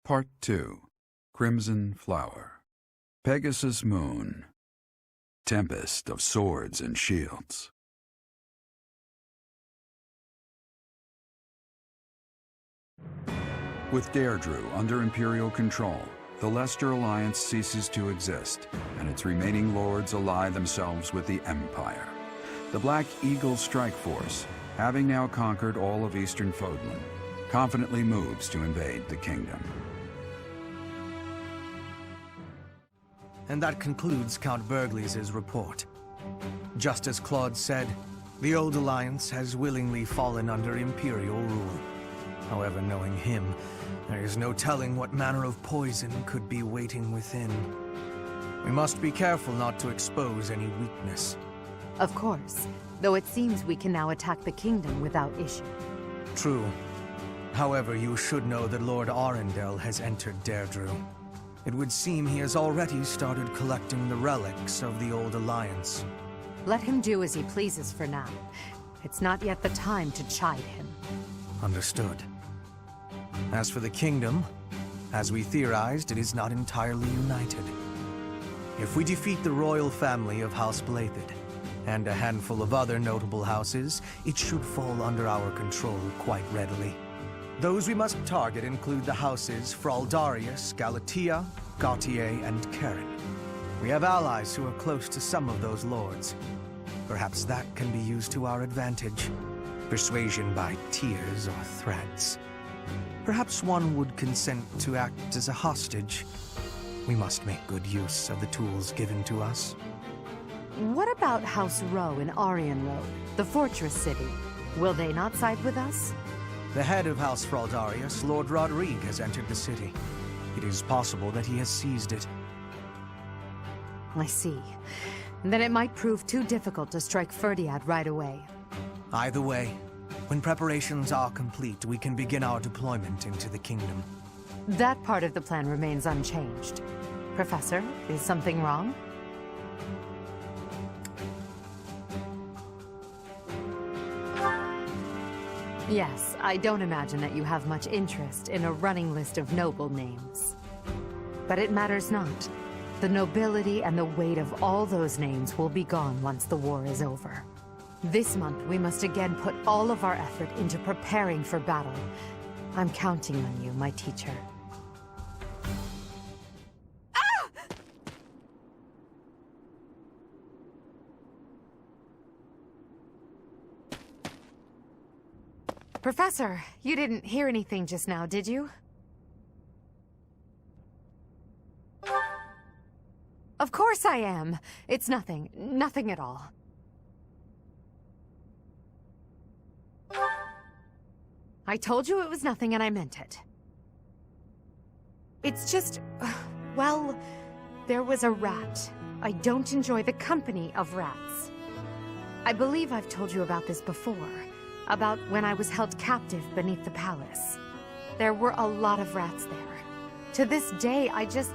Part 2. Crimson Flower. Pegasus Moon. Tempest of Swords and Shields. With Deirdre under Imperial control, the Leicester Alliance ceases to exist, and its remaining lords ally themselves with the Empire. The Black Eagle Strike Force, having now conquered all of Eastern Fodlan, confidently moves to invade the kingdom. And that concludes Count Burghley's report. Just as Claude said, the Old Alliance has willingly fallen under Imperial rule. However, knowing him, there is no telling what manner of poison could be waiting within. We must be careful not to expose any weakness. Of course, though it seems we can now attack the kingdom without issue. True. However, you should know that Lord Arundel has entered Deirdre. It would seem he has already started collecting the relics of the Old Alliance. Let him do as he pleases for now. It's not yet the time to chide him. Understood. As for the kingdom, as we theorized, it is not entirely united. If we defeat the royal family of House Blathed, and a handful of other notable houses, it should fall under our control quite readily. Those we must target include the houses Fraldarius, Galatea, Gautier, and Karen. We have allies who are close to some of those lords. Perhaps that can be used to our advantage. Persuasion by tears or threats. Perhaps one would consent to act as a hostage. We must make good use of the tools given to us. What about House Rowe in Aryan Road, the fortress city? Will they not side with us? The head of House Fraldarius, Lord Rodrigue, has entered the city. It is possible that he has seized it. I see. Then it might prove too difficult to strike Ferdiad right away. Either way, when preparations are complete, we can begin our deployment into the kingdom. That part of the plan remains unchanged. Professor, is something wrong? Yes, I don't imagine that you have much interest in a running list of noble names. But it matters not. The nobility and the weight of all those names will be gone once the war is over. This month, we must again put all of our effort into preparing for battle. I'm counting on you, my teacher. Professor, you didn't hear anything just now, did you? Of course I am. It's nothing. Nothing at all. I told you it was nothing and I meant it. It's just... well, there was a rat. I don't enjoy the company of rats. I believe I've told you about this before. About when I was held captive beneath the palace. There were a lot of rats there. To this day, I just...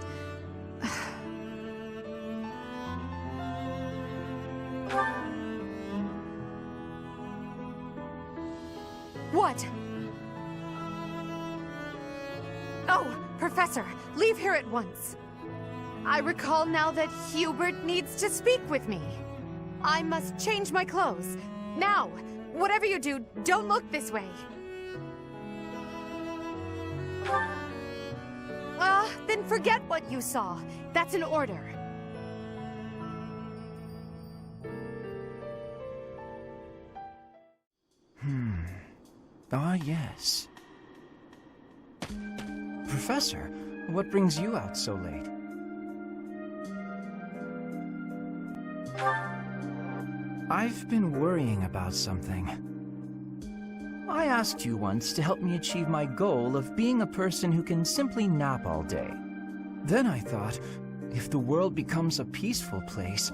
What? Oh, Professor, leave here at once. I recall now that Hubert needs to speak with me. I must change my clothes. Now! Whatever you do, don't look this way. Then forget what you saw. That's an order. Ah, yes. Professor, what brings you out so late? I've been worrying about something. I asked you once to help me achieve my goal of being a person who can simply nap all day. Then I thought, if the world becomes a peaceful place,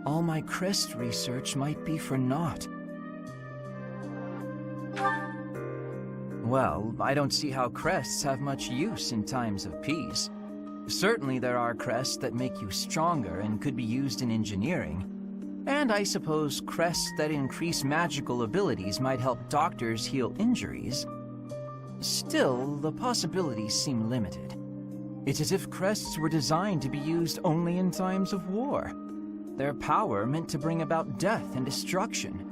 all my crest research might be for naught. Well, I don't see how crests have much use in times of peace. Certainly there are crests that make you stronger and could be used in engineering. And I suppose crests that increase magical abilities might help doctors heal injuries. Still, the possibilities seem limited. It's as if crests were designed to be used only in times of war. Their power meant to bring about death and destruction.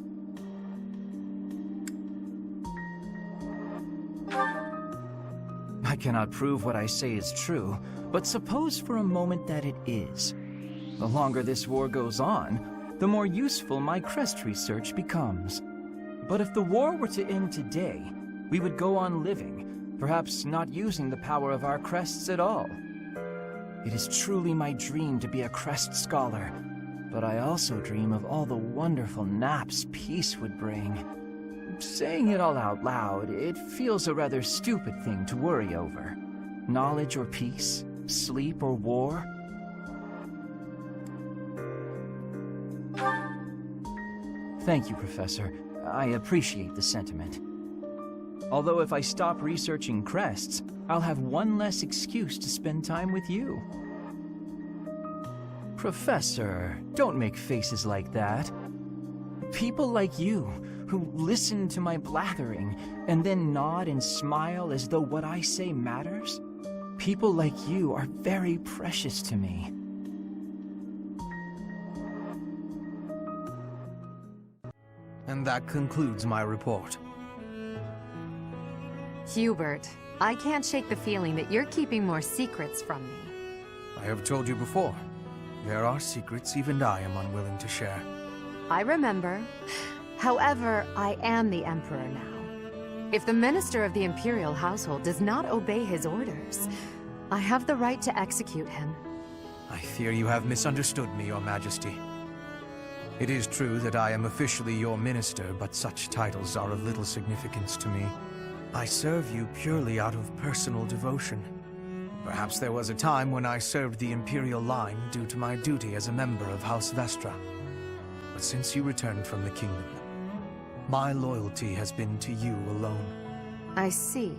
I cannot prove what I say is true, but suppose for a moment that it is. The longer this war goes on, the more useful my crest research becomes. But if the war were to end today, we would go on living, perhaps not using the power of our crests at all. It is truly my dream to be a crest scholar, but I also dream of all the wonderful naps peace would bring. Saying it all out loud, it feels a rather stupid thing to worry over. Knowledge or peace, sleep or war. Thank you, Professor. I appreciate the sentiment. Although if I stop researching crests, I'll have one less excuse to spend time with you. Professor, don't make faces like that. People like you, who listen to my blathering and then nod and smile as though what I say matters, people like you are very precious to me. And that concludes my report. Hubert, I can't shake the feeling that you're keeping more secrets from me. I have told you before, there are secrets even I am unwilling to share. I remember. However, I am the Emperor now. If the Minister of the Imperial Household does not obey his orders, I have the right to execute him. I fear you have misunderstood me, Your Majesty. It is true that I am officially your minister, but such titles are of little significance to me. I serve you purely out of personal devotion. Perhaps there was a time when I served the Imperial line due to my duty as a member of House Vestra. But since you returned from the kingdom, my loyalty has been to you alone. I see.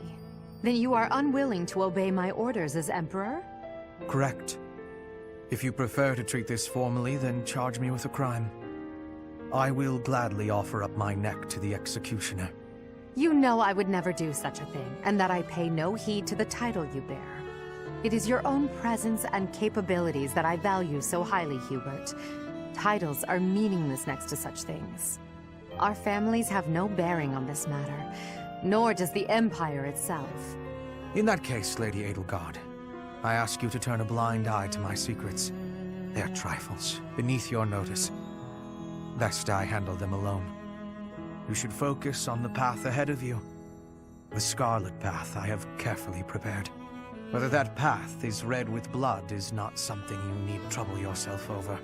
Then you are unwilling to obey my orders as Emperor? Correct. If you prefer to treat this formally, then charge me with a crime. I will gladly offer up my neck to the executioner. You know I would never do such a thing, and that I pay no heed to the title you bear. It is your own presence and capabilities that I value so highly, Hubert. Titles are meaningless next to such things. Our families have no bearing on this matter, nor does the Empire itself. In that case, Lady Edelgard, I ask you to turn a blind eye to my secrets. They are trifles, beneath your notice. Best I handle them alone. You should focus on the path ahead of you. The scarlet path I have carefully prepared. Whether that path is red with blood is not something you need trouble yourself over.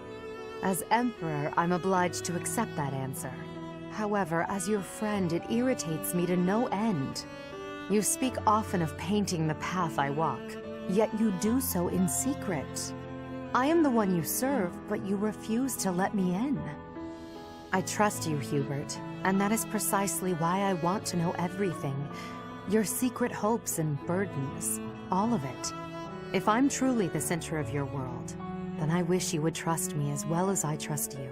As Emperor, I'm obliged to accept that answer. However, as your friend, it irritates me to no end. You speak often of painting the path I walk, yet you do so in secret. I am the one you serve, but you refuse to let me in. I trust you, Hubert, and that is precisely why I want to know everything. Your secret hopes and burdens, all of it. If I'm truly the center of your world, then I wish you would trust me as well as I trust you.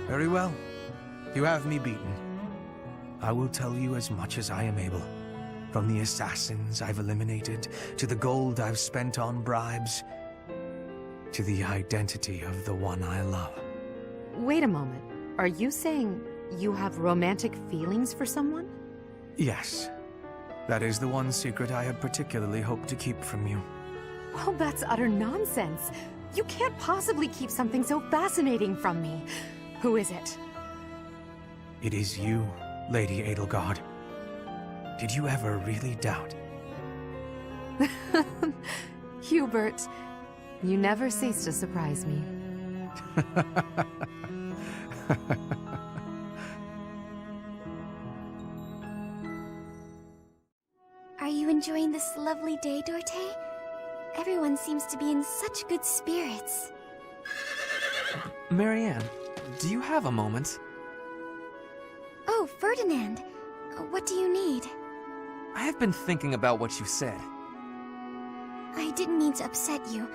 Very well. You have me beaten. I will tell you as much as I am able. From the assassins I've eliminated, to the gold I've spent on bribes, to the identity of the one I love. Wait a moment. Are you saying you have romantic feelings for someone? Yes. That is the one secret I had particularly hoped to keep from you. Well, that's utter nonsense. You can't possibly keep something so fascinating from me. Who is it? It is you, Lady Edelgard. Did you ever really doubt? Hubert, you never cease to surprise me. Are you enjoying this lovely day, Dorte? Everyone seems to be in such good spirits. Marianne, do you have a moment? Oh, Ferdinand. What do you need? I have been thinking about what you said. I didn't mean to upset you.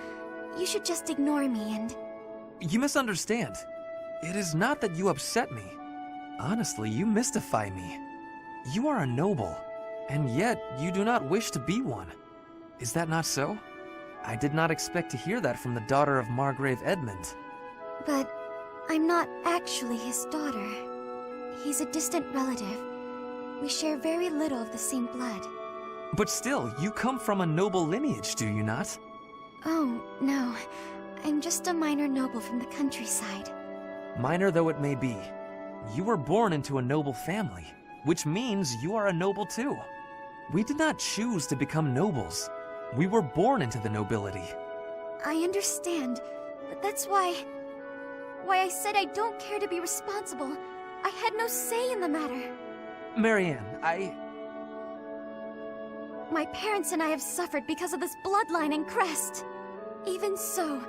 You should just ignore me and... You misunderstand. It is not that you upset me. Honestly, you mystify me. You are a noble, and yet you do not wish to be one. Is that not so? I did not expect to hear that from the daughter of Margrave Edmund. But I'm not actually his daughter. He's a distant relative. We share very little of the same blood. But still, you come from a noble lineage, do you not? Oh, no. I'm just a minor noble from the countryside. Minor though it may be, you were born into a noble family, which means you are a noble too. We did not choose to become nobles. We were born into the nobility. I understand, but that's why I said I don't care to be responsible. I had no say in the matter. Marianne, My parents and I have suffered because of this bloodline and crest. Even so,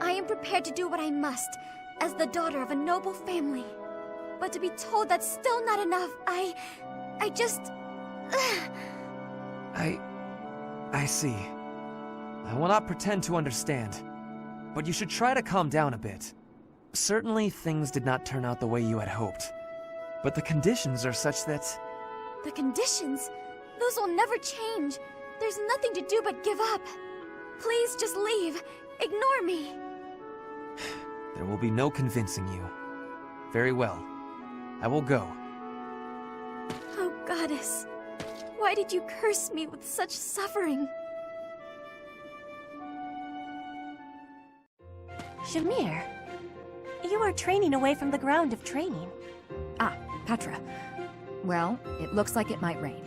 I am prepared to do what I must, as the daughter of a noble family. But to be told that's still not enough, I just... I see. I will not pretend to understand, but you should try to calm down a bit. Certainly, things did not turn out the way you had hoped, but the conditions are such that... The conditions? Those will never change. There's nothing to do but give up. Please just leave. Ignore me. There will be no convincing you. Very well. I will go. Oh, Goddess. Why did you curse me with such suffering? Shamir, you are training away from the ground of training. Ah, Petra. Well, it looks like it might rain.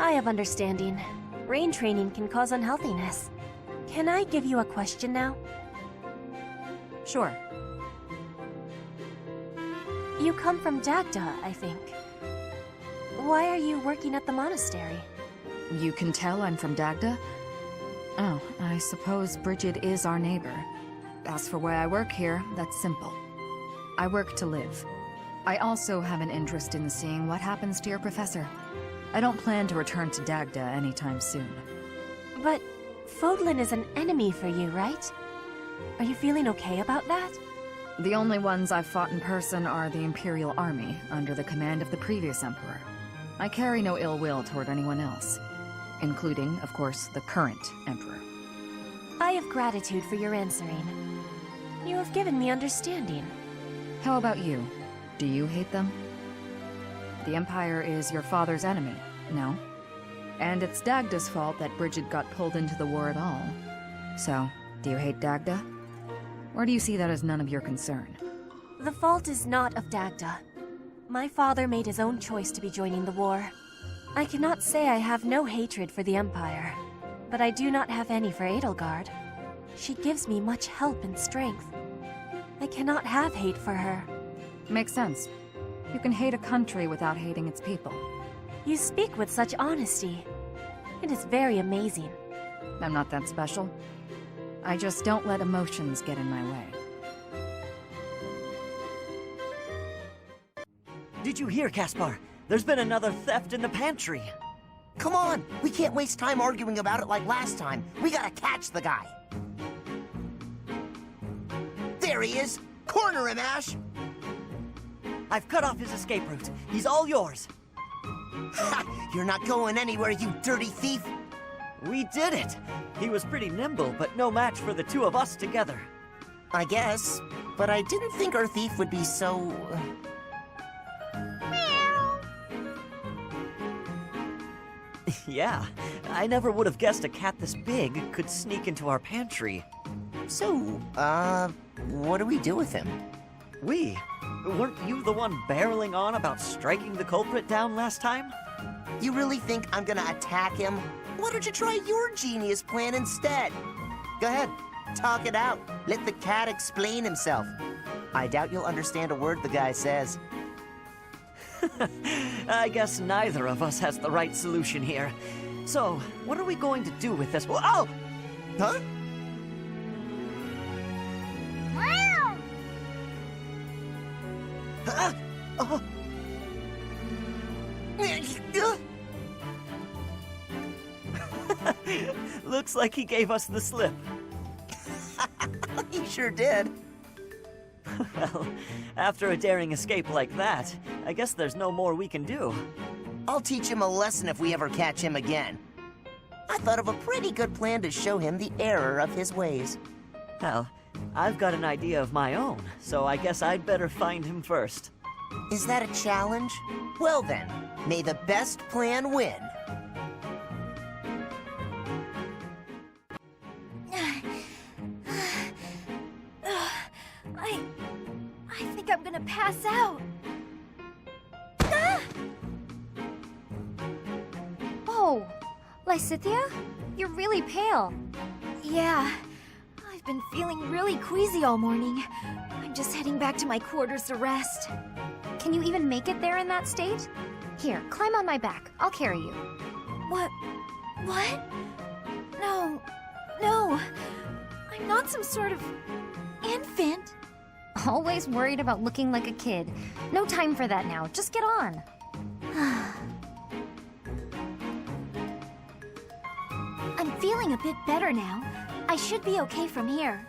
I have understanding. Rain training can cause unhealthiness. Can I give you a question now? Sure. You come from Dagda, I think. Why are you working at the monastery? You can tell I'm from Dagda? Oh, I suppose Bridget is our neighbor. As for why I work here, that's simple. I work to live. I also have an interest in seeing what happens to your professor. I don't plan to return to Dagda anytime soon. But Fodlan is an enemy for you, right? Are you feeling okay about that? The only ones I've fought in person are the Imperial Army, under the command of the previous Emperor. I carry no ill will toward anyone else, including, of course, the current Emperor. I have gratitude for your answering. You have given me understanding. How about you? Do you hate them? The Empire is your father's enemy, no? And it's Dagda's fault that Bridget got pulled into the war at all. So, do you hate Dagda? Or do you see that as none of your concern? The fault is not of Dagda. My father made his own choice to be joining the war. I cannot say I have no hatred for the Empire, but I do not have any for Edelgard. She gives me much help and strength. I cannot have hate for her. Makes sense. You can hate a country without hating its people. You speak with such honesty. It is very amazing. I'm not that special. I just don't let emotions get in my way. Did you hear, Caspar? There's been another theft in the pantry. Come on, we can't waste time arguing about it like last time. We gotta catch the guy. There he is! Corner him, Ash! I've cut off his escape route. He's all yours. Ha! You're not going anywhere, you dirty thief! We did it! He was pretty nimble, but no match for the two of us together. I guess, but I didn't think our thief would be so... Yeah, I never would have guessed a cat this big could sneak into our pantry. So, what do we do with him? We? Weren't you the one barreling on about striking the culprit down last time? You really think I'm gonna attack him? Why don't you try your genius plan instead? Go ahead, talk it out. Let the cat explain himself. I doubt you'll understand a word the guy says. I guess neither of us has the right solution here. So, what are we going to do with this? Oh! Huh? Looks like he gave us the slip. He sure did. Well, after a daring escape like that, I guess there's no more we can do. I'll teach him a lesson if we ever catch him again. I thought of a pretty good plan to show him the error of his ways. Well, I've got an idea of my own, so I guess I'd better find him first. Is that a challenge? Well then, may the best plan win. I think I'm gonna pass out. Ah! Oh, Lysithea? You're really pale. Yeah, I've been feeling really queasy all morning. I'm just heading back to my quarters to rest. Can you even make it there in that state? Here, climb on my back. I'll carry you. What? No. I'm not some sort of infant. Always worried about looking like a kid. No time for that now. Just get on. I'm feeling a bit better now. I should be okay from here.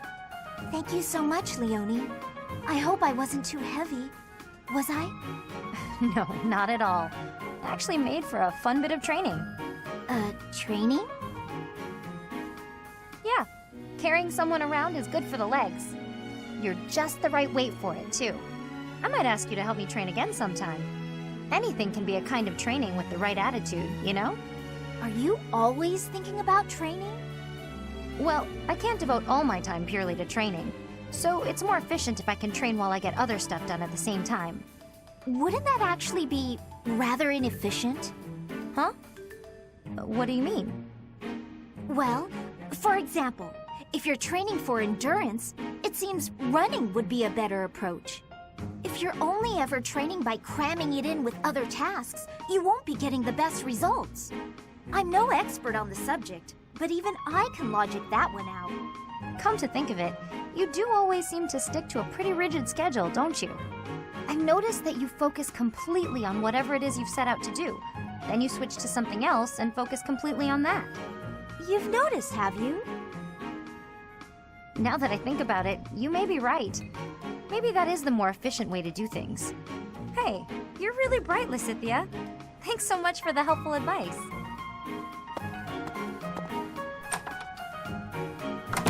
Thank you so much, Leonie. I hope I wasn't too heavy. Was I? No, not at all. Actually made for a fun bit of training. Training? Yeah, carrying someone around is good for the legs. You're just the right weight for it, too. I might ask you to help me train again sometime. Anything can be a kind of training with the right attitude, you know? Are you always thinking about training? Well, I can't devote all my time purely to training, so it's more efficient if I can train while I get other stuff done at the same time. Wouldn't that actually be rather inefficient? Huh? What do you mean? Well, for example, if you're training for endurance, it seems running would be a better approach. If you're only ever training by cramming it in with other tasks, you won't be getting the best results. I'm no expert on the subject, but even I can logic that one out. Come to think of it, you do always seem to stick to a pretty rigid schedule, don't you? I've noticed that you focus completely on whatever it is you've set out to do. Then you switch to something else and focus completely on that. You've noticed, have you? Now that I think about it, you may be right. Maybe that is the more efficient way to do things. Hey, you're really bright, Lysithea. Thanks so much for the helpful advice.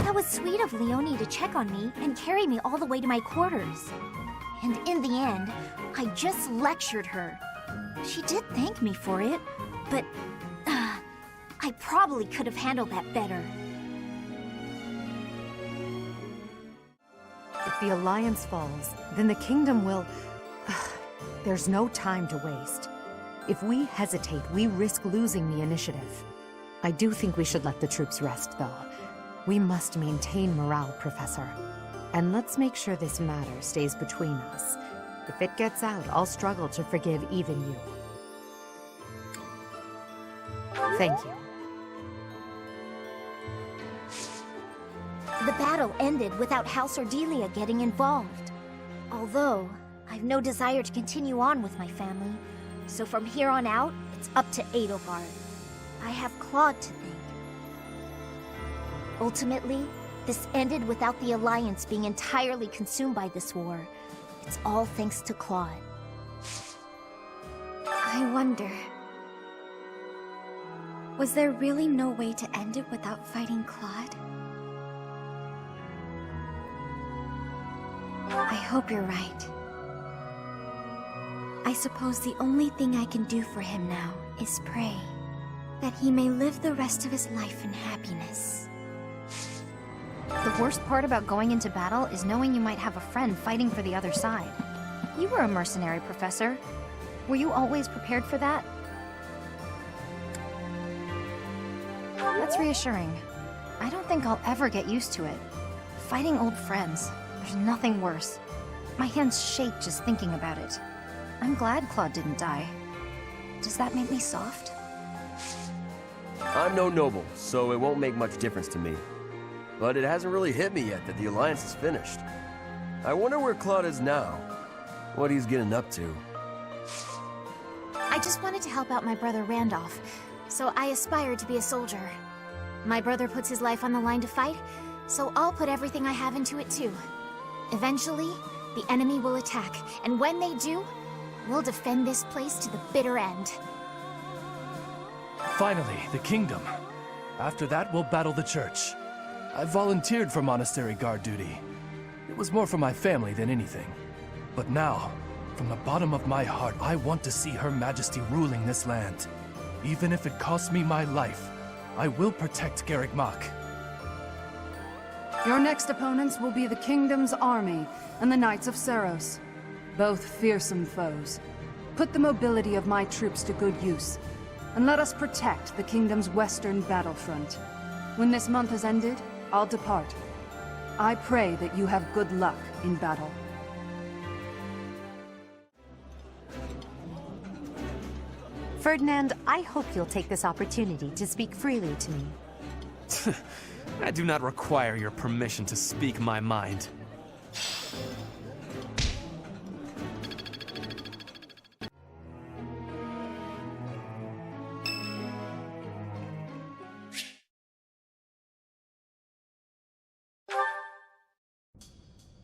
That was sweet of Leonie to check on me and carry me all the way to my quarters. And in the end, I just lectured her. She did thank me for it, but I probably could have handled that better. If the Alliance falls, then the Kingdom will... There's no time to waste. If we hesitate, we risk losing the initiative. I do think we should let the troops rest, though. We must maintain morale, Professor. And let's make sure this matter stays between us. If it gets out, I'll struggle to forgive even you. Thank you. The battle ended without House Ordelia getting involved. Although, I've no desire to continue on with my family, so from here on out, it's up to Edelgard. I have Claude to thank. Ultimately, this ended without the Alliance being entirely consumed by this war. It's all thanks to Claude. I wonder... was there really no way to end it without fighting Claude? I hope you're right. I suppose the only thing I can do for him now is pray that he may live the rest of his life in happiness. The worst part about going into battle is knowing you might have a friend fighting for the other side. You were a mercenary, Professor. Were you always prepared for that? That's reassuring. I don't think I'll ever get used to it. Fighting old friends, there's nothing worse. My hands shake just thinking about it. I'm glad Claude didn't die. Does that make me soft? I'm no noble, so it won't make much difference to me. But it hasn't really hit me yet that the Alliance is finished. I wonder where Claude is now. What he's getting up to. I just wanted to help out my brother Randolph, so I aspired to be a soldier. My brother puts his life on the line to fight, so I'll put everything I have into it too. Eventually, the enemy will attack, and when they do, we'll defend this place to the bitter end. Finally, the kingdom. After that, we'll battle the church. I volunteered for monastery guard duty. It was more for my family than anything. But now, from the bottom of my heart, I want to see Her Majesty ruling this land. Even if it costs me my life, I will protect Garrick Mach. Your next opponents will be the Kingdom's army and the Knights of Seros. Both fearsome foes. Put the mobility of my troops to good use, and let us protect the Kingdom's western battlefront. When this month has ended, I'll depart. I pray that you have good luck in battle. Ferdinand, I hope you'll take this opportunity to speak freely to me. I do not require your permission to speak my mind.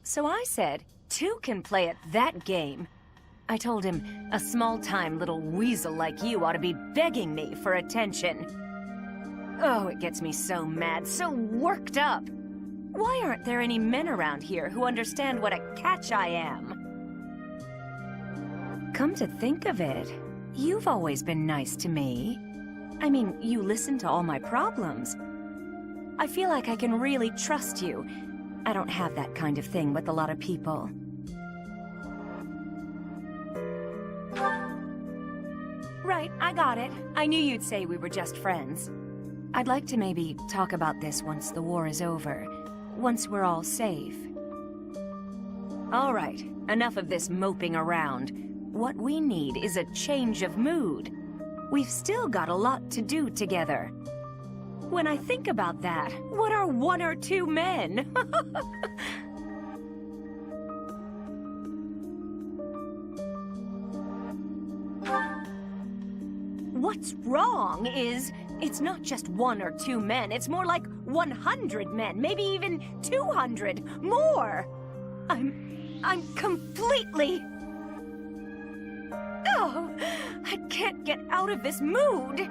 So I said, two can play at that game. I told him, a small-time little weasel like you ought to be begging me for attention. Oh, it gets me so mad, so worked up. Why aren't there any men around here who understand what a catch I am? Come to think of it, you've always been nice to me. I mean, you listen to all my problems. I feel like I can really trust you. I don't have that kind of thing with a lot of people. Right, I got it. I knew you'd say we were just friends. I'd like to maybe talk about this once the war is over. Once we're all safe. All right, enough of this moping around. What we need is a change of mood. We've still got a lot to do together. When I think about that, what are one or two men? What's wrong is, it's not just one or two men, it's more like 100 men, maybe even 200, more! I'm completely... Oh, I can't get out of this mood!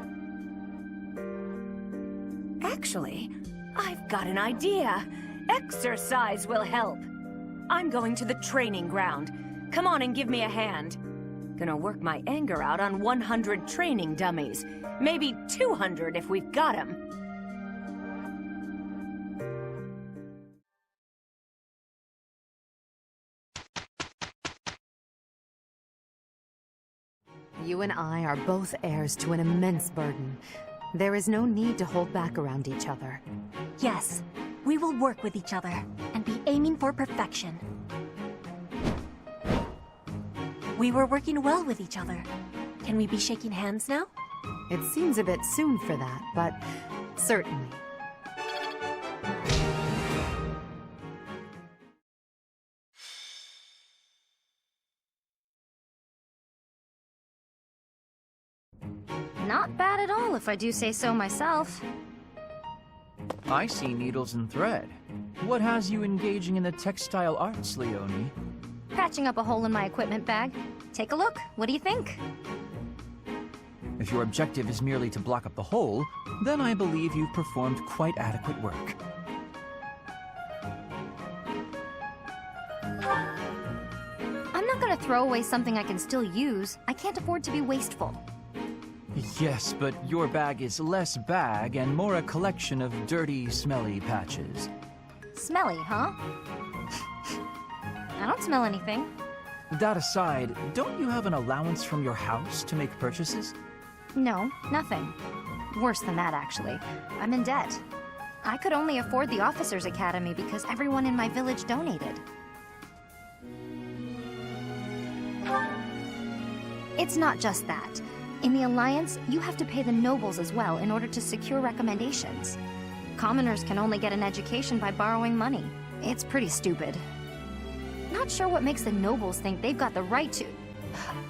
Actually, I've got an idea. Exercise will help. I'm going to the training ground. Come on and give me a hand. Gonna work my anger out on 100 training dummies. Maybe 200 if we've got 'em. You and I are both heirs to an immense burden. There is no need to hold back around each other. Yes, we will work with each other and be aiming for perfection. We were working well with each other. Can we be shaking hands now? It seems a bit soon for that, but certainly. Not bad at all, if I do say so myself. I see needles and thread. What has you engaging in the textile arts, Leonie? Patching up a hole in my equipment bag. Take a look. What do you think? If your objective is merely to block up the hole, then I believe you've performed quite adequate work. I'm not gonna throw away something I can still use. I can't afford to be wasteful. Yes, but your bag is less bag and more a collection of dirty, smelly patches. Smelly, huh? I don't smell anything. That aside, don't you have an allowance from your house to make purchases? No, nothing. Worse than that, actually. I'm in debt. I could only afford the Officers' Academy because everyone in my village donated. It's not just that. In the Alliance, you have to pay the nobles as well in order to secure recommendations. Commoners can only get an education by borrowing money. It's pretty stupid. Not sure what makes the nobles think they've got the right to...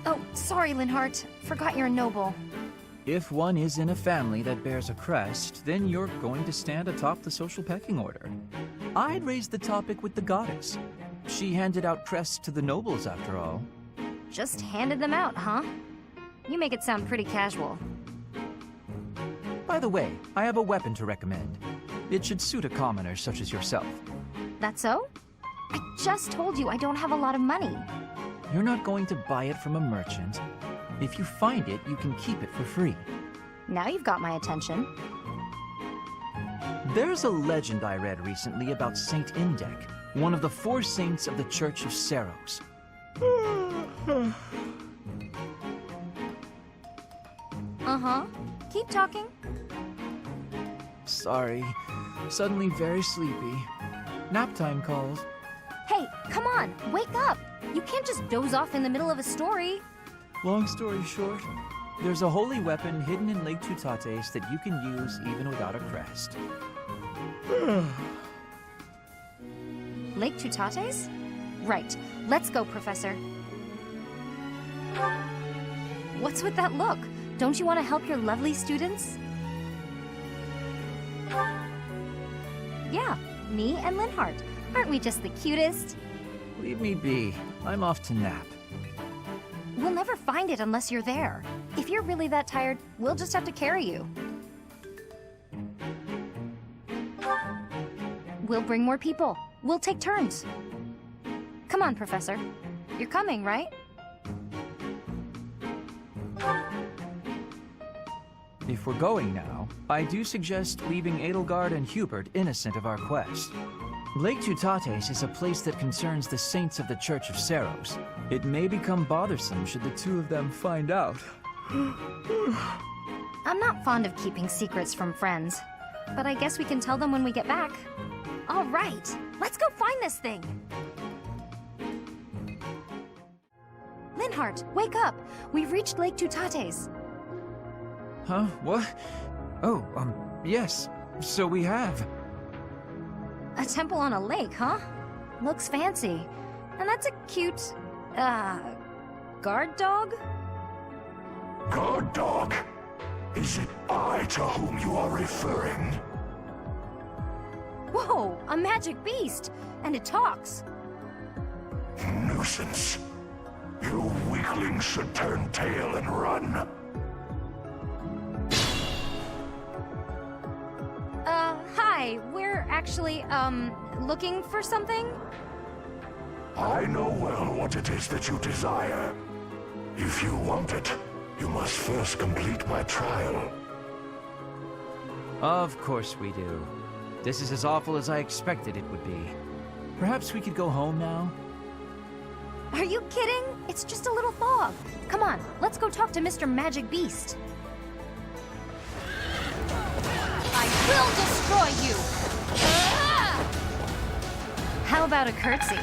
Oh, sorry, Linhart. Forgot you're a noble. If one is in a family that bears a crest, then you're going to stand atop the social pecking order. I'd raise the topic with the goddess. She handed out crests to the nobles, after all. Just handed them out, huh? You make it sound pretty casual. By the way, I have a weapon to recommend. It should suit a commoner such as yourself. That so? I just told you I don't have a lot of money. You're not going to buy it from a merchant. If you find it, you can keep it for free. Now you've got my attention. There's a legend I read recently about Saint Indek, one of the 4 saints of the Church of Seros. Uh-huh. Keep talking. Sorry. Suddenly very sleepy. Nap time calls. Hey, come on, wake up! You can't just doze off in the middle of a story. Long story short, there's a holy weapon hidden in Lake Tutates that you can use even without a crest. Lake Tutates? Right. Let's go, Professor. What's with that look? Don't you want to help your lovely students? Yeah, me and Linhardt. Aren't we just the cutest? Leave me be. I'm off to nap. We'll never find it unless you're there. If you're really that tired, we'll just have to carry you. We'll bring more people. We'll take turns. Come on, Professor. You're coming, right? If we're going now, I do suggest leaving Edelgard and Hubert innocent of our quest. Lake Tutates is a place that concerns the saints of the Church of Seros. It may become bothersome should the two of them find out. I'm not fond of keeping secrets from friends, but I guess we can tell them when we get back. All right, let's go find this thing. Linhardt, wake up! We've reached Lake Tutates. Huh? What? Oh, yes. So we have. A temple on a lake, huh? Looks fancy. And that's a cute, guard dog? Guard dog? Is it I to whom you are referring? Whoa, a magic beast! And it talks. Nuisance. You weaklings should turn tail and run. Hi, we're actually, looking for something? I know well what it is that you desire. If you want it, you must first complete my trial. Of course we do. This is as awful as I expected it would be. Perhaps we could go home now? Are you kidding? It's just a little fog. Come on, let's go talk to Mr. Magic Beast. I will destroy you! How about a curtsy?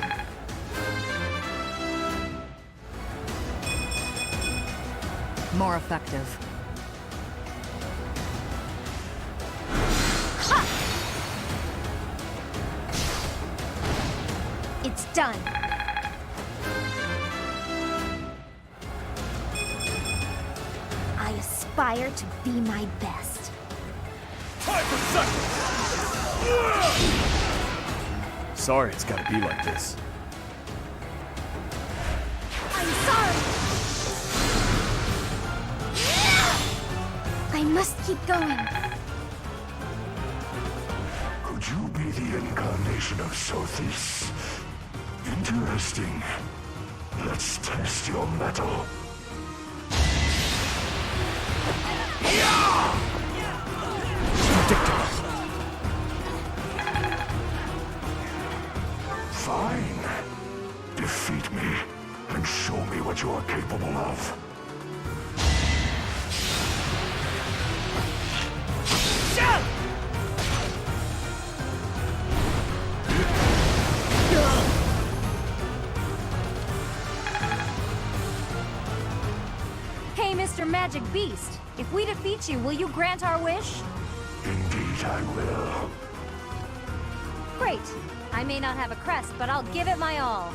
More effective. Ha! It's done. I aspire to be my best. Sorry it's gotta be like this. I'm sorry! I must keep going. Could you be the incarnation of Sothis? Interesting. Let's test your mettle. Ridiculous. Fine. Defeat me, and show me what you are capable of. Hey, Mr. Magic Beast, if we defeat you, will you grant our wish? Indeed I will. Great. I may not have a crest, but I'll give it my all.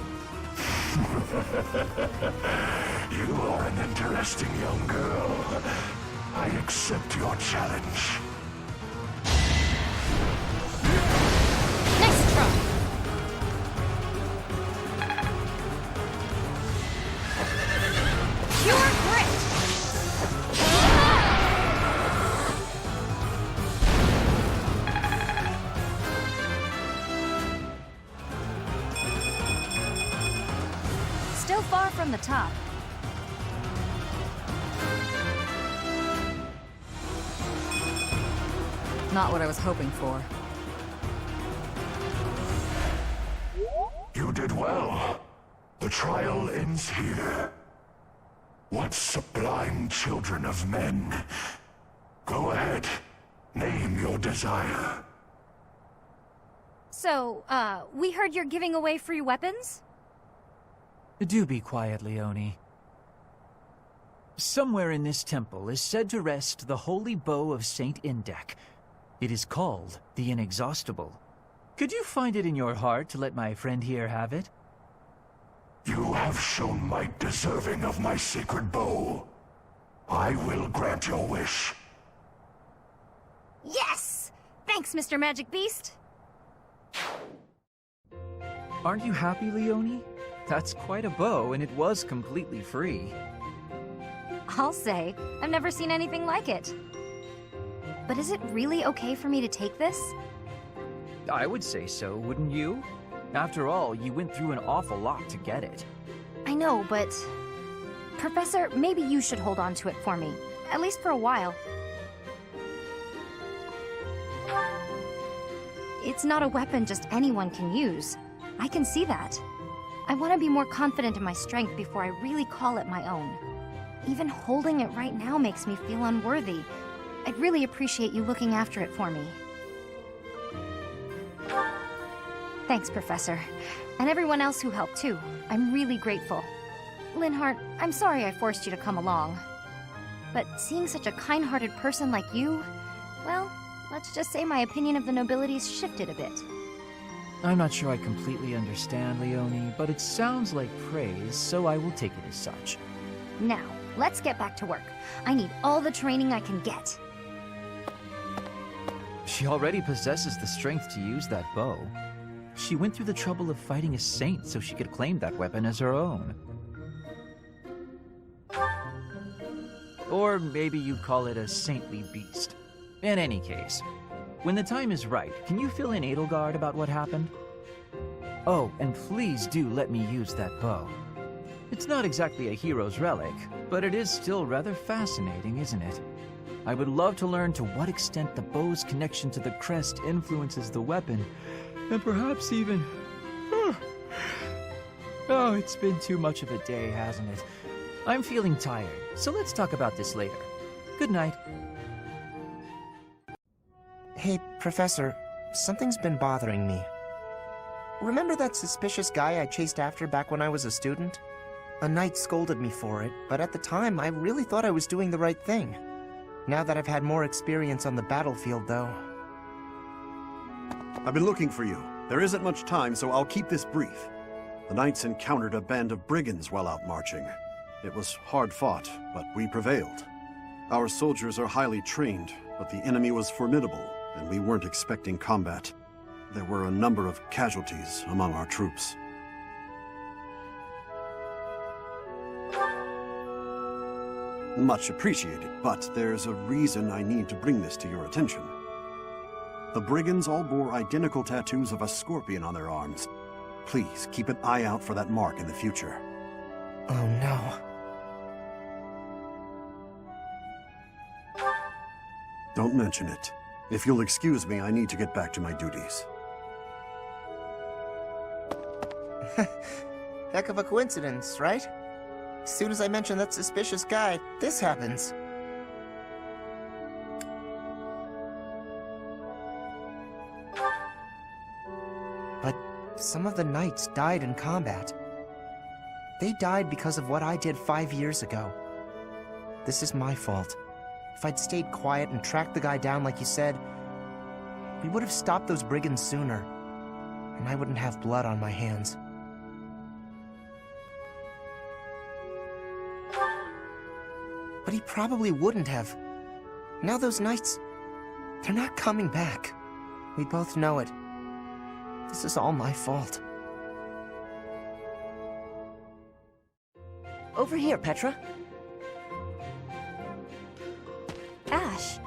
You are an interesting young girl. I accept your challenge. Nice try! Pure grit! Still far from the top. Not what I was hoping for. You did well. The trial ends here. What sublime children of men. Go ahead. Name your desire. So, we heard you're giving away free weapons? Do be quiet, Leone. Somewhere in this temple is said to rest the holy bow of Saint Indek. It is called the Inexhaustible. Could you find it in your heart to let my friend here have it? You have shown might deserving of my sacred bow. I will grant your wish. Yes! Thanks, Mr. Magic Beast! Aren't you happy, Leone? That's quite a bow, and it was completely free. I'll say, I've never seen anything like it. But is it really okay for me to take this? I would say so, wouldn't you? After all, you went through an awful lot to get it. I know, but... Professor, maybe you should hold on to it for me. At least for a while. It's not a weapon just anyone can use. I can see that. I want to be more confident in my strength before I really call it my own. Even holding it right now makes me feel unworthy. I'd really appreciate you looking after it for me. Thanks, Professor. And everyone else who helped, too. I'm really grateful. Linhardt, I'm sorry I forced you to come along. But seeing such a kind-hearted person like you, well, let's just say my opinion of the nobility's shifted a bit. I'm not sure I completely understand, Leone, but it sounds like praise, so I will take it as such. Now, let's get back to work. I need all the training I can get. She already possesses the strength to use that bow. She went through the trouble of fighting a saint so she could claim that weapon as her own. Or maybe you'd call it a saintly beast. In any case, when the time is right, can you fill in Edelgard about what happened? Oh, and please do let me use that bow. It's not exactly a hero's relic, but it is still rather fascinating, isn't it? I would love to learn to what extent the bow's connection to the crest influences the weapon, and perhaps even... Oh, it's been too much of a day, hasn't it? I'm feeling tired, so let's talk about this later. Good night. Hey, Professor, something's been bothering me. Remember that suspicious guy I chased after back when I was a student? A knight scolded me for it, but at the time I really thought I was doing the right thing. Now that I've had more experience on the battlefield, though... I've been looking for you. There isn't much time, so I'll keep this brief. The knights encountered a band of brigands while out marching. It was hard fought, but we prevailed. Our soldiers are highly trained, but the enemy was formidable, and we weren't expecting combat. There were a number of casualties among our troops. Much appreciated, but there's a reason I need to bring this to your attention. The brigands all bore identical tattoos of a scorpion on their arms. Please keep an eye out for that mark in the future. Oh no. Don't mention it. If you'll excuse me, I need to get back to my duties. Heck of a coincidence, right? As soon as I mention that suspicious guy, this happens. But some of the knights died in combat. They died because of what I did 5 years ago. This is my fault. If I'd stayed quiet and tracked the guy down like you said, we would have stopped those brigands sooner, and I wouldn't have blood on my hands. But he probably wouldn't have. Now those knights, they're not coming back. We both know it. This is all my fault. Over here, Petra. Ash,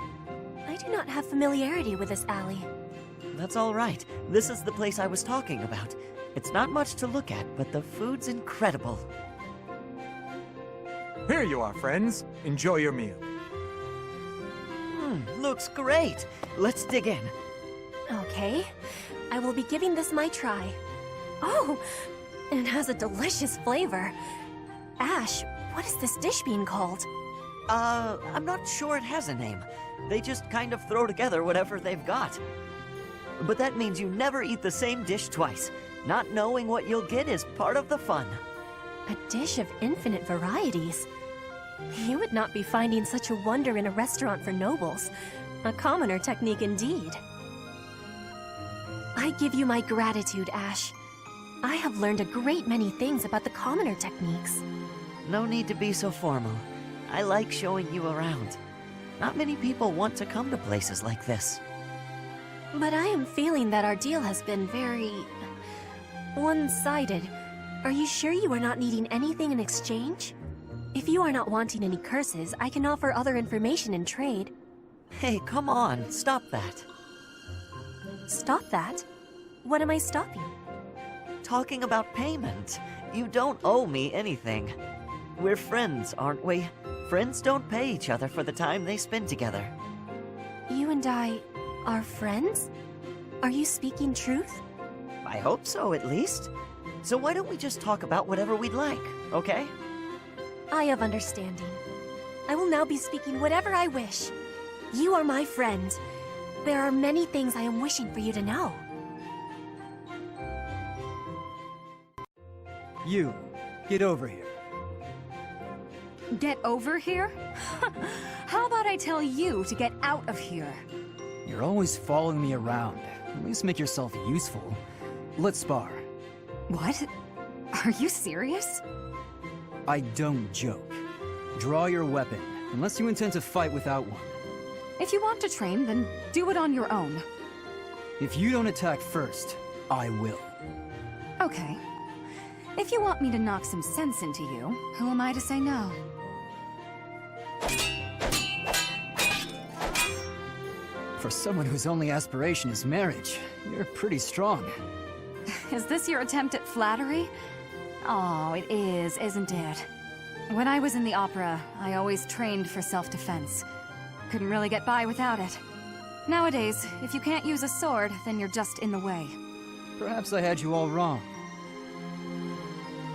I do not have familiarity with this alley. That's all right. This is the place I was talking about. It's not much to look at, but the food's incredible. Here you are, friends. Enjoy your meal. Looks great. Let's dig in. Okay, I will be giving this my try. Oh, it has a delicious flavor. Ash, what is this dish being called? I'm not sure it has a name. They just kind of throw together whatever they've got. But that means you never eat the same dish twice. Not knowing what you'll get is part of the fun. A dish of infinite varieties. You would not be finding such a wonder in a restaurant for nobles. A commoner technique indeed. I give you my gratitude, Ash. I have learned a great many things about the commoner techniques. No need to be so formal. I like showing you around. Not many people want to come to places like this. But I am feeling that our deal has been very... one-sided. Are you sure you are not needing anything in exchange? If you are not wanting any curses, I can offer other information in trade. Hey, come on, stop that. Stop that? What am I stopping? Talking about payment. You don't owe me anything. We're friends, aren't we? Friends don't pay each other for the time they spend together. You and I are friends? Are you speaking truth? I hope so, at least. So why don't we just talk about whatever we'd like, okay? I have understanding. I will now be speaking whatever I wish. You are my friend. There are many things I am wishing for you to know. You, get over here. Get over here? How about I tell you to get out of here? You're always following me around. At least make yourself useful. Let's spar. What? Are you serious? I don't joke. Draw your weapon, unless you intend to fight without one. If you want to train, then do it on your own. If you don't attack first, I will. Okay. If you want me to knock some sense into you, who am I to say no? For someone whose only aspiration is marriage, you're pretty strong. Is this your attempt at flattery? Oh, it is, isn't it? When I was in the opera, I always trained for self-defense. Couldn't really get by without it. Nowadays, if you can't use a sword, then you're just in the way. Perhaps I had you all wrong.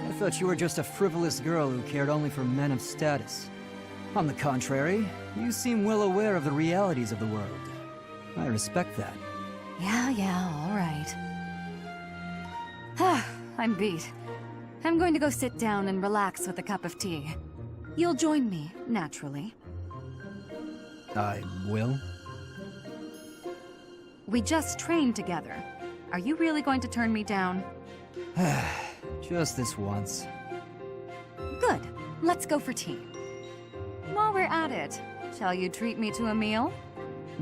I thought you were just a frivolous girl who cared only for men of status. On the contrary, you seem well aware of the realities of the world. I respect that. Yeah, all right. I'm beat. I'm going to go sit down and relax with a cup of tea. You'll join me, naturally. I will. We just trained together. Are you really going to turn me down? Just this once. Good. Let's go for tea. While we're at it, shall you treat me to a meal?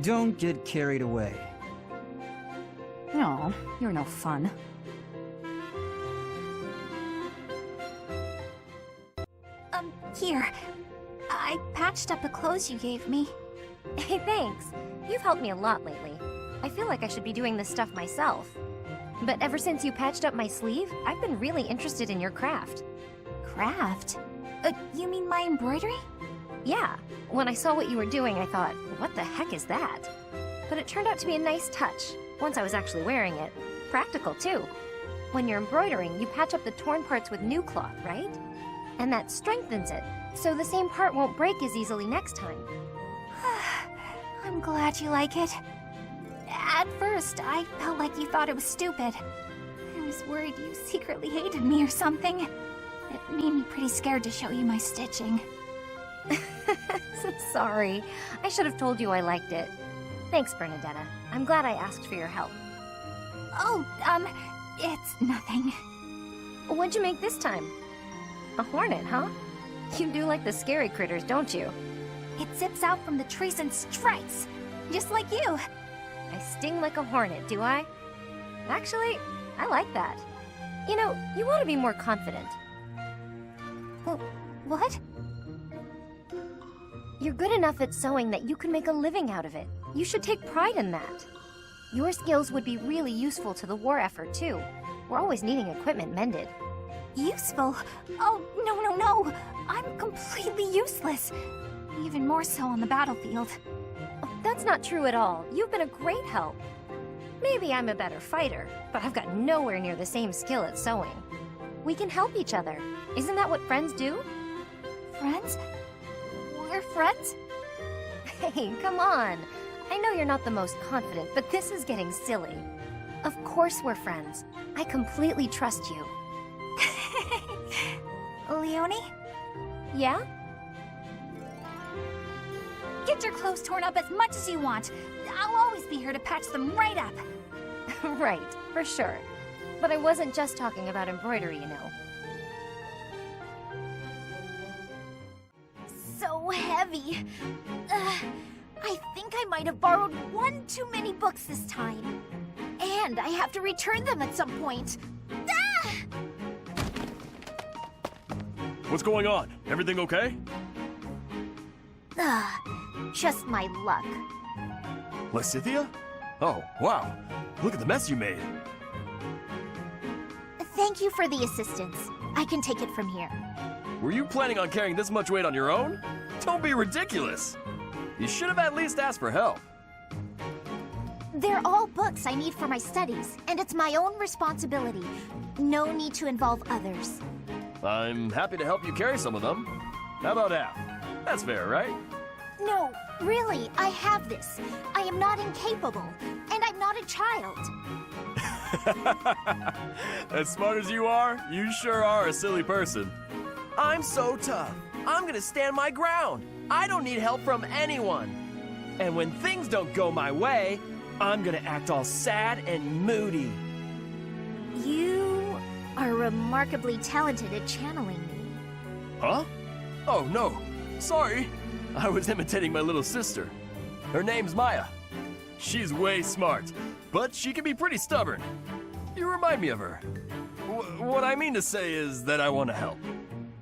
Don't get carried away. No, you're no fun. Here. I patched up the clothes you gave me. Hey, thanks. You've helped me a lot lately. I feel like I should be doing this stuff myself. But ever since you patched up my sleeve, I've been really interested in your craft. Craft? You mean my embroidery? Yeah. When I saw what you were doing, I thought, what the heck is that? But it turned out to be a nice touch, once I was actually wearing it. Practical, too. When you're embroidering, you patch up the torn parts with new cloth, right? And that strengthens it, so the same part won't break as easily next time. I'm glad you like it. At first, I felt like you thought it was stupid. I was worried you secretly hated me or something. It made me pretty scared to show you my stitching. Sorry. I should have told you I liked it. Thanks, Bernadetta. I'm glad I asked for your help. Oh, it's nothing. What'd you make this time? A hornet, huh? You do like the scary critters, don't you? It zips out from the trees and strikes, just like you. I sting like a hornet, do I? Actually, I like that. You know, you ought to be more confident. What? You're good enough at sewing that you can make a living out of it. You should take pride in that. Your skills would be really useful to the war effort, too. We're always needing equipment mended. Useful? Oh, no. I'm completely useless. Even more so on the battlefield. That's not true at all. You've been a great help. Maybe I'm a better fighter, but I've got nowhere near the same skill at sewing. We can help each other. Isn't that what friends do? Friends? We're friends? Hey, come on. I know you're not the most confident, but this is getting silly. Of course we're friends. I completely trust you. Leonie? Yeah? Get your clothes torn up as much as you want. I'll always be here to patch them right up. Right, for sure. But I wasn't just talking about embroidery, you know. So heavy. I think I might have borrowed one too many books this time. And I have to return them at some point. Ah! What's going on? Everything okay? Just my luck. Lysithia? Oh, wow. Look at the mess you made. Thank you for the assistance. I can take it from here. Were you planning on carrying this much weight on your own? Don't be ridiculous. You should have at least asked for help. They're all books I need for my studies, and it's my own responsibility. No need to involve others. I'm happy to help you carry some of them. How about half? That's fair, right? No, really, I have this. I am not incapable, and I'm not a child. As smart as you are, you sure are a silly person. I'm so tough. I'm gonna stand my ground. I don't need help from anyone. And when things don't go my way, I'm gonna act all sad and moody. You are remarkably talented at channeling me. Huh? Oh, no. Sorry. I was imitating my little sister. Her name's Maya. She's way smart, but she can be pretty stubborn. You remind me of her. What I mean to say is that I want to help.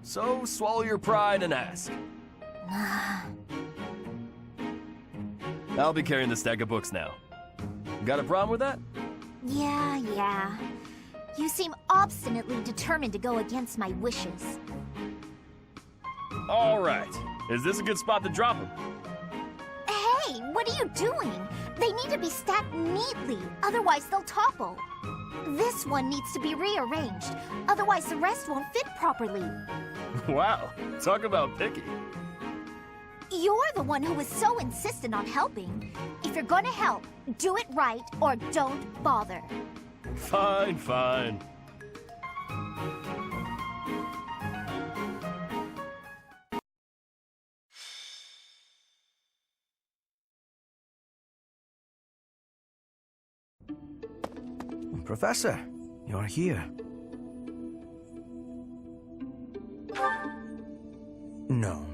So swallow your pride and ask. I'll be carrying the stack of books now. Got a problem with that? Yeah. You seem obstinately determined to go against my wishes. All right. Is this a good spot to drop them? Hey, what are you doing? They need to be stacked neatly, otherwise they'll topple. This one needs to be rearranged, otherwise the rest won't fit properly. Wow, talk about picky. You're the one who was so insistent on helping. If you're gonna help, do it right or don't bother. Fine. Professor, you're here. No.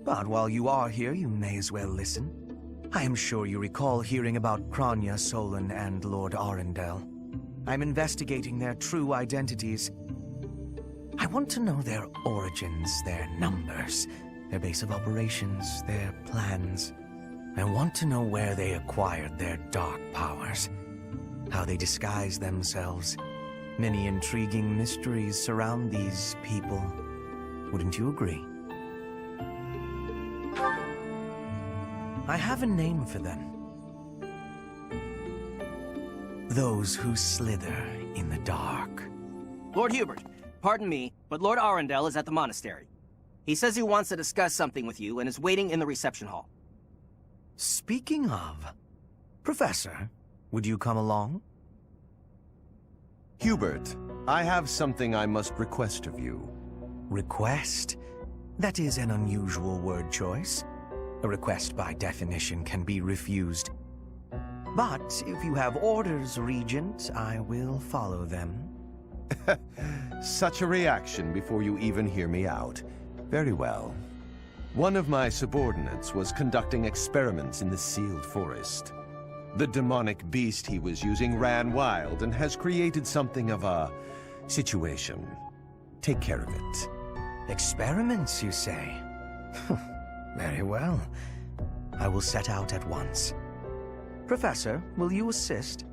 But while you are here, you may as well listen. I am sure you recall hearing about Kranya, Solon, and Lord Arundel. I'm investigating their true identities. I want to know their origins, their numbers, their base of operations, their plans. I want to know where they acquired their dark powers, how they disguise themselves. Many intriguing mysteries surround these people. Wouldn't you agree? I have a name for them. Those who slither in the dark. Lord Hubert, pardon me, but Lord Arundel is at the monastery. He says he wants to discuss something with you and is waiting in the reception hall. Speaking of, Professor, would you come along? Hubert, I have something I must request of you. Request? That is an unusual word choice. A request by definition can be refused. But if you have orders, Regent, I will follow them. Such a reaction before you even hear me out. Very well. One of my subordinates was conducting experiments in the sealed forest. The demonic beast he was using ran wild and has created something of a situation. Take care of it. Experiments, you say? Very well. I will set out at once. Professor, will you assist?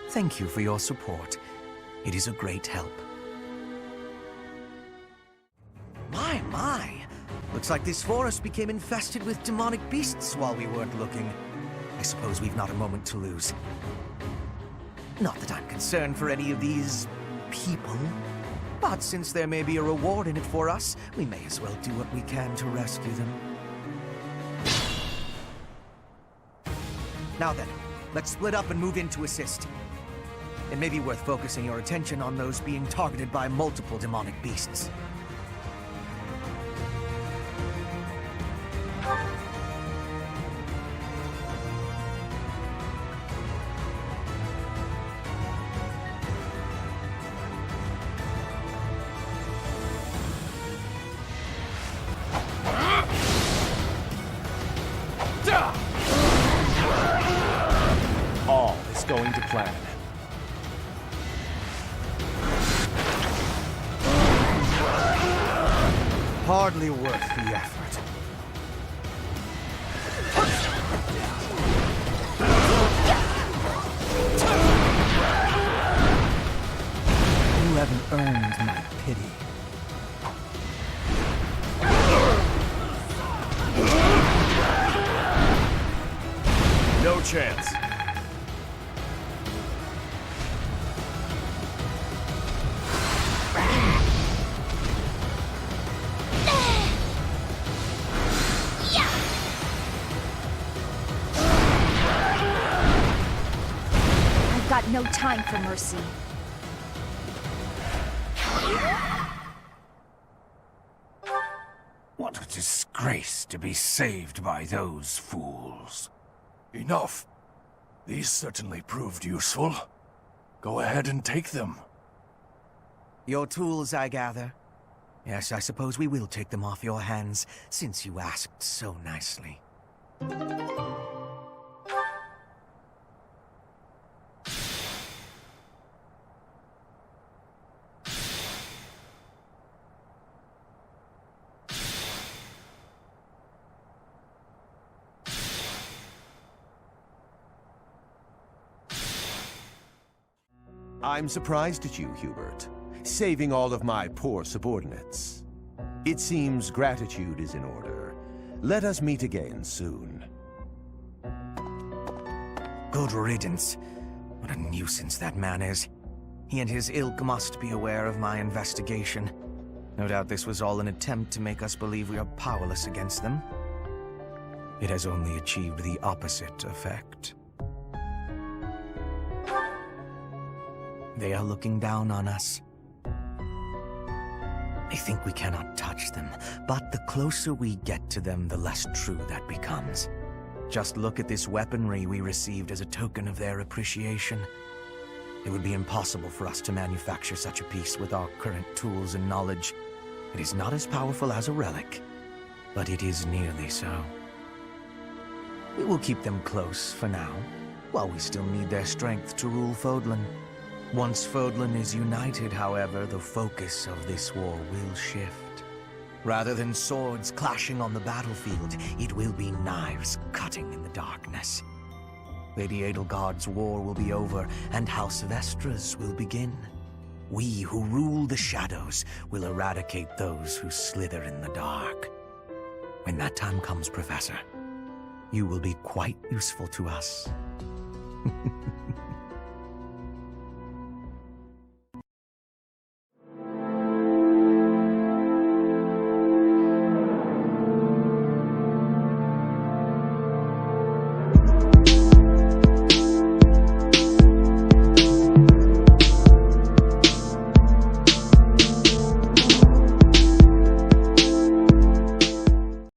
Thank you for your support. It is a great help. My! Looks like this forest became infested with demonic beasts while we weren't looking. I suppose we've not a moment to lose. Not that I'm concerned for any of these people, but since there may be a reward in it for us, we may as well do what we can to rescue them. Now then, let's split up and move in to assist. It may be worth focusing your attention on those being targeted by multiple demonic beasts. All is going to plan. Hardly worth the effort. You haven't earned my pity. No chance. I've got no time for mercy. What a disgrace to be saved by those fools. Enough. These certainly proved useful. Go ahead and take them. Your tools, I gather. Yes, I suppose we will take them off your hands, since you asked so nicely. I'm surprised at you, Hubert, saving all of my poor subordinates. It seems gratitude is in order. Let us meet again soon. Good riddance. What a nuisance that man is. He and his ilk must be aware of my investigation. No doubt this was all an attempt to make us believe we are powerless against them. It has only achieved the opposite effect. They are looking down on us. They think we cannot touch them, but the closer we get to them, the less true that becomes. Just look at this weaponry we received as a token of their appreciation. It would be impossible for us to manufacture such a piece with our current tools and knowledge. It is not as powerful as a relic, but it is nearly so. We will keep them close for now, while we still need their strength to rule Fodlan. Once Fodlan is united, however, the focus of this war will shift. Rather than swords clashing on the battlefield, it will be knives cutting in the darkness. Lady Edelgard's war will be over, and House Vestra's will begin. We who rule the shadows will eradicate those who slither in the dark. When that time comes, Professor, you will be quite useful to us.